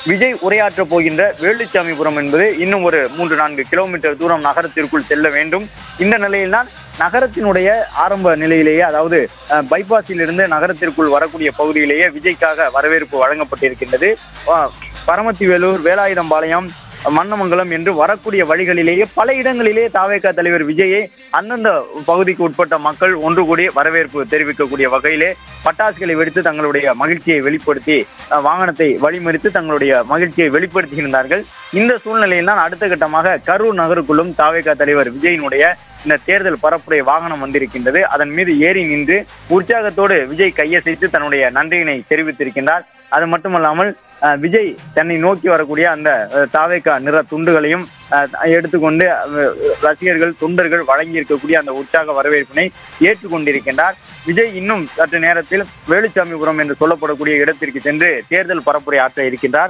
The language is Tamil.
விஜய் உரையாற்ற போகின்ற வேலுச்சாமிபுரம் என்பது இன்னும் ஒரு 3-4 கிலோமீட்டர் தூரம் நகரத்திற்குள் செல்ல வேண்டும். இந்த நிலையில்தான் நகரத்தினுடைய ஆரம்ப நிலையிலேயே, அதாவது பைபாஸில் இருந்து நகரத்திற்குள் வரக்கூடிய பகுதியிலேயே விஜய்க்காக வரவேற்பு வழங்கப்பட்டிருக்கின்றது. பரமத்திவேலூர், வேலாயுதம்பாளையம், மன்னமங்கலம் என்று வரக்கூடிய வழிகளிலேயே பல இடங்களிலே தாவேகா தலைவர் விஜயை அந்தந்த பகுதிக்கு உட்பட்ட மக்கள் ஒன்று கூடி வரவேற்பு தெரிவிக்கக்கூடிய வகையிலே பட்டாசுகளை வெடித்து தங்களுடைய மகிழ்ச்சியை வெளிப்படுத்தி வாகனத்தை வழிமறித்து தங்களுடைய மகிழ்ச்சியை வெளிப்படுத்தியிருந்தார்கள். இந்த சூழ்நிலையில் தான் அடுத்த கட்டமாக கரூர் நகருக்குள்ளும் தாவேகா தலைவர் விஜயினுடைய இந்த தேர்தல் பரப்புரை வாகனம் வந்திருக்கின்றது. அதன் மீது ஏறி நின்று உற்சாகத்தோடு விஜய் கையசைத்து தன்னுடைய நன்றியினை தெரிவித்திருக்கின்றார். அது மட்டுமல்லாமல் விஜய் தன்னை நோக்கி வரக்கூடிய அந்த தாவேகா நிற துண்டுகளையும் எடுத்துக்கொண்டு ரசிகர்கள், தொண்டர்கள் வழங்கி இருக்கக்கூடிய அந்த உற்சாக வரவேற்பினை ஏற்றுக்கொண்டிருக்கின்றார். விஜய் இன்னும் சற்று நேரத்தில் வேலுச்சாமிபுரம் என்று சொல்லப்படக்கூடிய இடத்திற்கு சென்று தேர்தல் பரப்புரை ஆற்ற இருக்கின்றார்.